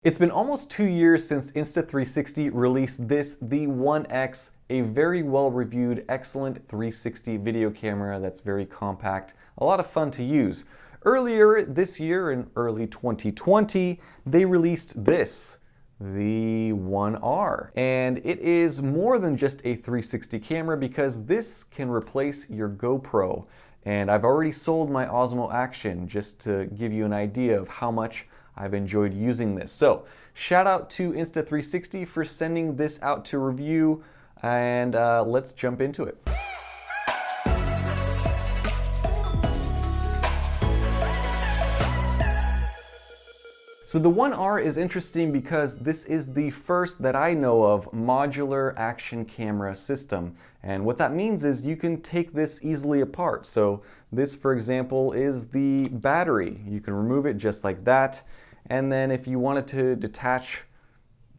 It's been almost 2 years since Insta360 released this, the One X, a very well-reviewed, excellent 360 video camera that's very compact, a lot of fun to use. Earlier this year, in early 2020, they released this, the One R. And it is more than just a 360 camera because this can replace your GoPro. And I've already sold my Osmo Action just to give you an idea of how much I've enjoyed using this. So shout out to Insta360 for sending this out to review, and let's jump into it. So the One R is interesting because this is the first that I know of modular action camera system. And what that means is you can take this easily apart. So this, for example, is the battery. You can remove it just like that. And then if you wanted to detach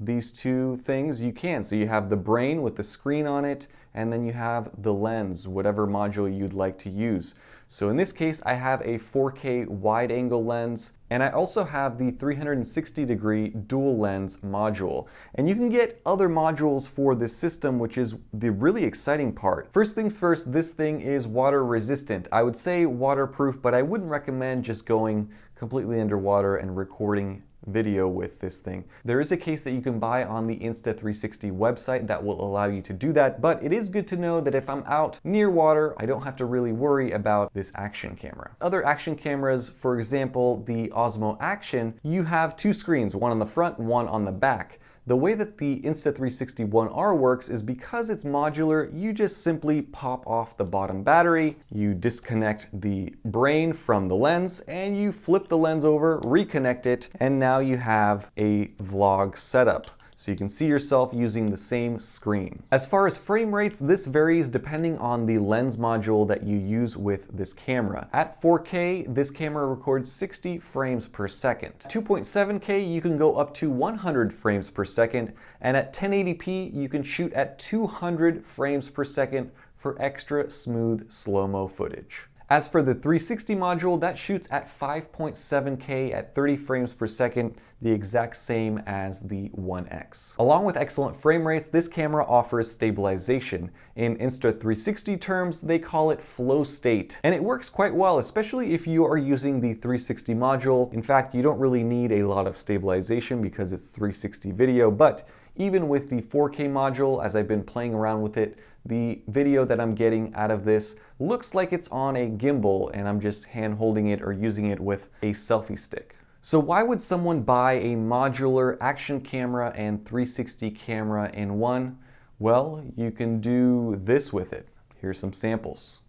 these two things, you can. So you have the brain with the screen on it, and then you have the lens, whatever module you'd like to use. So in this case, I have a 4K wide angle lens, and I also have the 360-degree dual lens module. And you can get other modules for this system, which is the really exciting part. First things first, this thing is water resistant. I would say waterproof, but I wouldn't recommend just going completely underwater and recording video with this thing. There is a case that you can buy on the Insta360 website that will allow you to do that, but it is good to know that if I'm out near water, I don't have to really worry about this action camera. Other action cameras, for example, the Osmo Action, you have two screens, one on the front, one on the back. The way that the Insta360 One R works is because it's modular, you just simply pop off the bottom battery, you disconnect the brain from the lens, and you flip the lens over, reconnect it, and now you have a vlog setup. So you can see yourself using the same screen. As far as frame rates, this varies depending on the lens module that you use with this camera. At 4K, this camera records 60 frames per second. 2.7K, you can go up to 100 frames per second, and at 1080p, you can shoot at 200 frames per second for extra smooth slow-mo footage. As for the 360 module, that shoots at 5.7K at 30 frames per second, the exact same as the One X. Along with excellent frame rates, this camera offers stabilization. In Insta360 terms, they call it flow state. And it works quite well, especially if you are using the 360 module. In fact, you don't really need a lot of stabilization because it's 360 video, but even with the 4K module, as I've been playing around with it, the video that I'm getting out of this looks like it's on a gimbal and I'm just hand holding it or using it with a selfie stick. So why would someone buy a modular action camera and 360 camera in one? Well, you can do this with it. Here's some samples.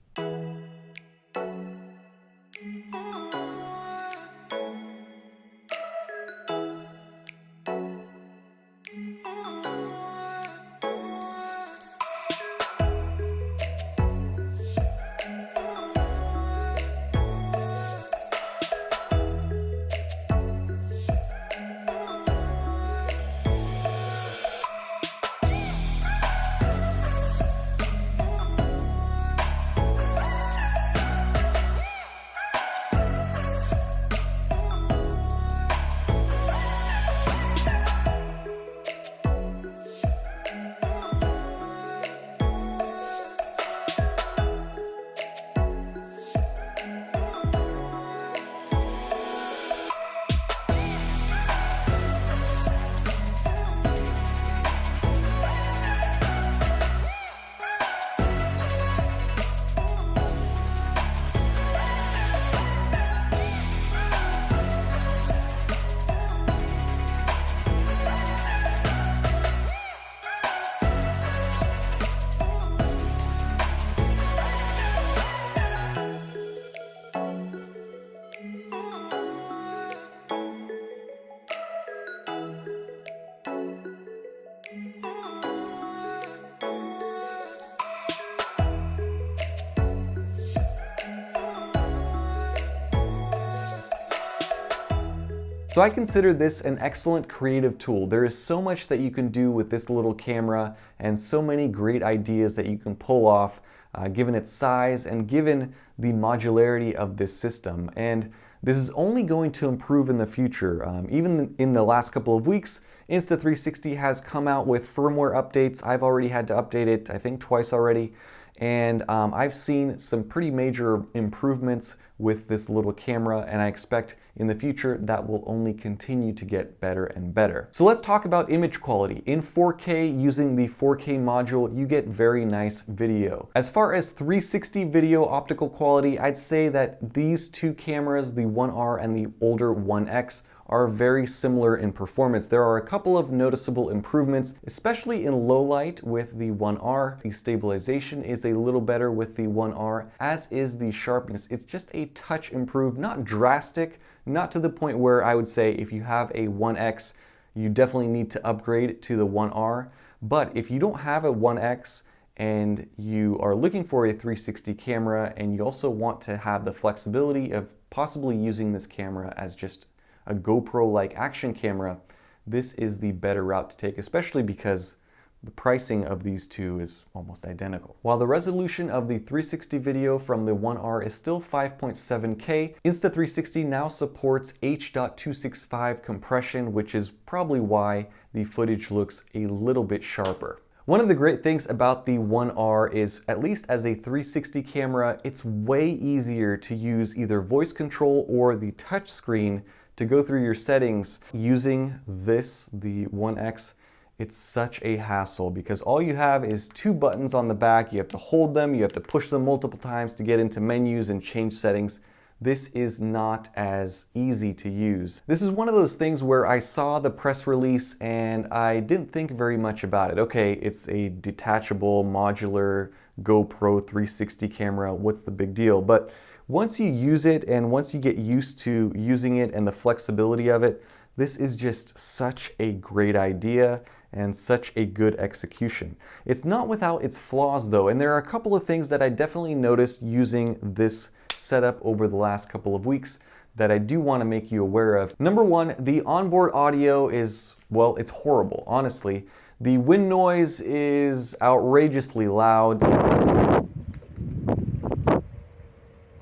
So I consider this an excellent creative tool. There is so much that you can do with this little camera and so many great ideas that you can pull off given its size and given the modularity of this system. And This is only going to improve in the future. Even in the last couple of weeks, Insta360 has come out with firmware updates. I've already had to update it, I think twice already. And I've seen some pretty major improvements with this little camera, and I expect in the future that will only continue to get better and better. So let's talk about image quality. In 4K, using the 4K module, you get very nice video. As far as 360 video optical quality, I'd say that these two cameras, the One R and the older One X, are very similar in performance. There are a couple of noticeable improvements, especially in low light with the One R. The stabilization is a little better with the One R, as is the sharpness. It's just a touch improved, not drastic, not to the point where I would say if you have a One X, you definitely need to upgrade to the One R. But if you don't have a One X and you are looking for a 360 camera and you also want to have the flexibility of possibly using this camera as just a GoPro-like action camera, this is the better route to take, especially because the pricing of these two is almost identical. While the resolution of the 360 video from the One R is still 5.7K, Insta360 now supports H.265 compression, which is probably why the footage looks a little bit sharper. One of the great things about the One R is, at least as a 360 camera, it's way easier to use either voice control or the touch screen to go through your settings. Using this, the One X, it's such a hassle because all you have is two buttons on the back. You have to hold them, you have to push them multiple times to get into menus and change settings. This is not as easy to use. This is one of those things where I saw the press release and I didn't think very much about it. Okay, it's a detachable, modular GoPro 360 camera. What's the big deal? But once you use it and once you get used to using it and the flexibility of it, this is just such a great idea and such a good execution. It's not without its flaws though, and there are a couple of things that I definitely noticed using this setup over the last couple of weeks that I do want to make you aware of. Number one, the onboard audio is, well, it's horrible, honestly. The wind noise is outrageously loud.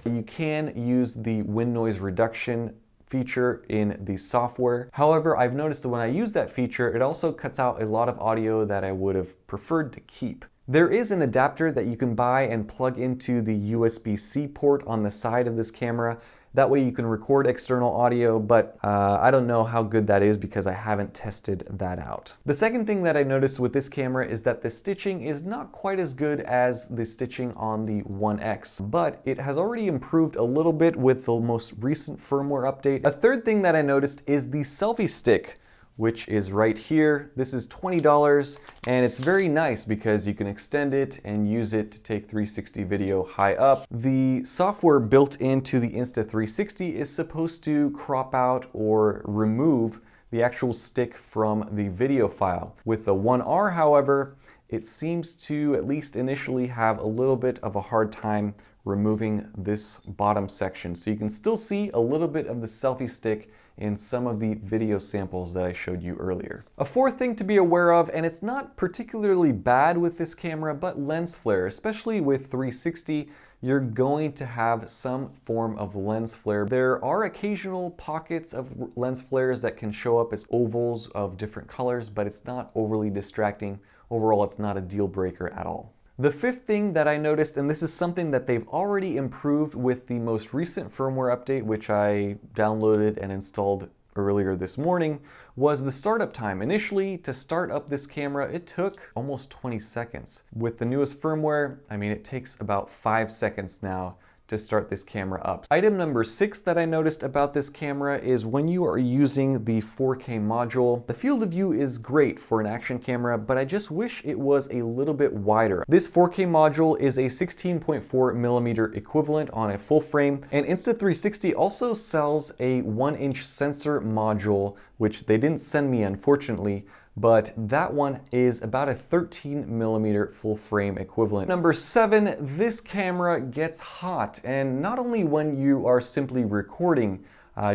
You can use the wind noise reduction feature in the software. However, I've noticed that when I use that feature, it also cuts out a lot of audio that I would have preferred to keep. There is an adapter that you can buy and plug into the USB-C port on the side of this camera. That way you can record external audio, but I don't know how good that is because I haven't tested that out. The second thing that I noticed with this camera is that the stitching is not quite as good as the stitching on the One X, but it has already improved a little bit with the most recent firmware update. A third thing that I noticed is the Selfie Stick, which is right here. This is $20 and it's very nice because you can extend it and use it to take 360 video high up. The software built into the Insta360 is supposed to crop out or remove the actual stick from the video file. With the One R, however, it seems to, at least initially, have a little bit of a hard time removing this bottom section. So you can still see a little bit of the selfie stick in some of the video samples that I showed you earlier. A fourth thing to be aware of, and it's not particularly bad with this camera, but lens flare. Especially with 360, you're going to have some form of lens flare. There are occasional pockets of lens flares that can show up as ovals of different colors, but it's not overly distracting. Overall, it's not a deal breaker at all. The fifth thing that I noticed, and this is something that they've already improved with the most recent firmware update, which I downloaded and installed earlier this morning, was the startup time. Initially, to start up this camera, it took almost 20 seconds. With the newest firmware, I mean, it takes about 5 seconds now to start this camera up. Item number 6 that I noticed about this camera is when you are using the 4K module, the field of view is great for an action camera, but I just wish it was a little bit wider. This 4K module is a 16.4mm equivalent on a full frame, and Insta360 also sells a 1-inch sensor module, which they didn't send me unfortunately, but that one is about a 13mm full frame equivalent. Number 7, this camera gets hot, and not only when you are simply recording,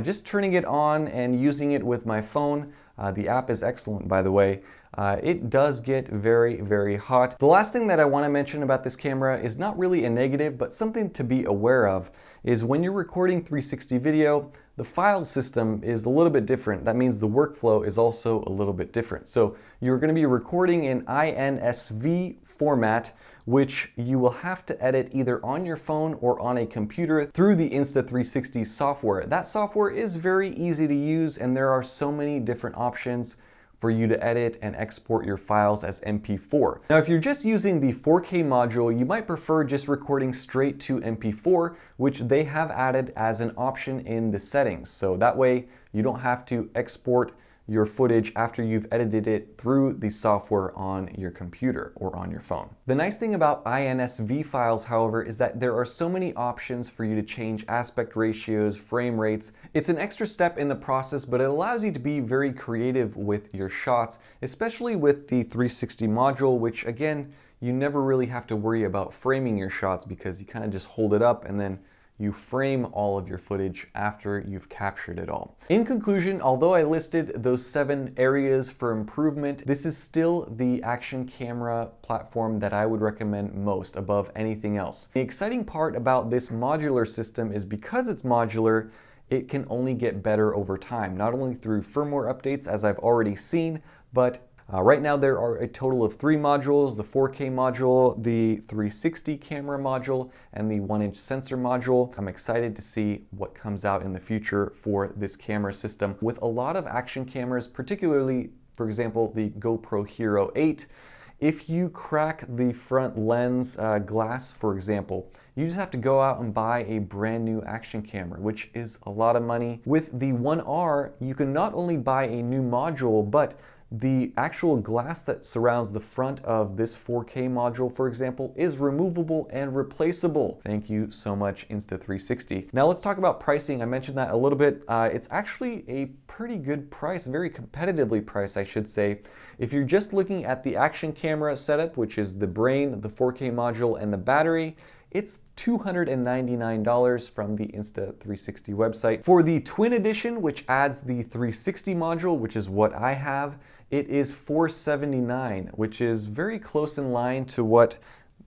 just turning it on and using it with my phone. The app is excellent, by the way. it does get very, very hot. The last thing that I want to mention about this camera is not really a negative, but something to be aware of is when you're recording 360 video, the file system is a little bit different. That means the workflow is also a little bit different. So you're going to be recording in INSV format, which you will have to edit either on your phone or on a computer through the Insta360 software. That software is very easy to use, and there are so many different options for you to edit and export your files as MP4. Now, if you're just using the 4K module, you might prefer just recording straight to MP4, which they have added as an option in the settings. So that way you don't have to export your footage after you've edited it through the software on your computer or on your phone. The nice thing about INSV files, however, is that there are so many options for you to change aspect ratios, frame rates. It's an extra step in the process, but it allows you to be very creative with your shots, especially with the 360 module, which again, you never really have to worry about framing your shots because you kind of just hold it up and then you frame all of your footage after you've captured it all. In conclusion, although I listed those 7 areas for improvement, this is still the action camera platform that I would recommend most above anything else. The exciting part about this modular system is because it's modular, it can only get better over time, not only through firmware updates, as I've already seen, but right now there are a total of 3 modules: the 4K module, the 360 camera module, and the 1-inch sensor module. I'm excited to see what comes out in the future for this camera system. With a lot of action cameras, particularly, for example, the GoPro Hero 8, if you crack the front lens glass, for example, you just have to go out and buy a brand new action camera, which is a lot of money. With the One R, you can not only buy a new module, but the actual glass that surrounds the front of this 4K module, for example, is removable and replaceable. Thank you so much, Insta360. Now let's talk about pricing. I mentioned that a little bit. It's actually a pretty good price, very competitively priced, I should say. If you're just looking at the action camera setup, which is the brain, the 4K module, and the battery, it's $299 from the Insta360 website. For the Twin Edition, which adds the 360 module, which is what I have, it is $479, which is very close in line to what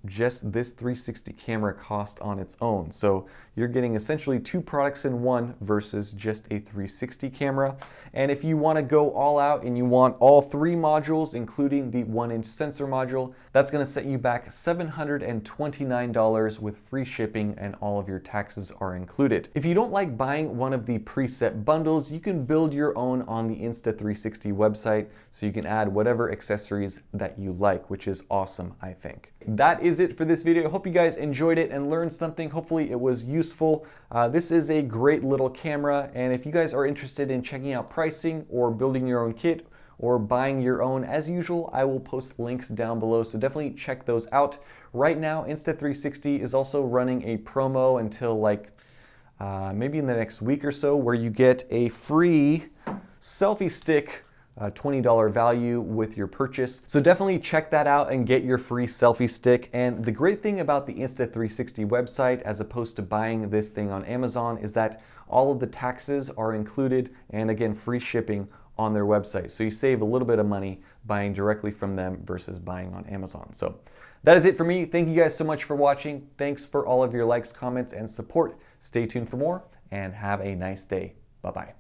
just this 360 camera cost on its own. So you're getting essentially 2 products in one versus just a 360 camera. And if you want to go all out and you want all 3 modules, including the 1-inch sensor module, that's going to set you back $729 with free shipping, and all of your taxes are included. If you don't like buying one of the preset bundles, you can build your own on the Insta360 website, so you can add whatever accessories that you like, which is awesome, I think. That is it for this video. Hope you guys enjoyed it and learned something. Hopefully it was useful. This is a great little camera, and if you guys are interested in checking out pricing or building your own kit or buying your own, as usual, I will post links down below, so definitely check those out. Right now, Insta360 is also running a promo until maybe in the next week or so, where you get a free selfie stick, $20 value with your purchase. So definitely check that out and get your free selfie stick. And the great thing about the Insta360 website, as opposed to buying this thing on Amazon, is that all of the taxes are included, and again, free shipping on their website. So you save a little bit of money buying directly from them versus buying on Amazon. So that is it for me. Thank you guys so much for watching. Thanks for all of your likes, comments, and support. Stay tuned for more, and have a nice day. Bye-bye.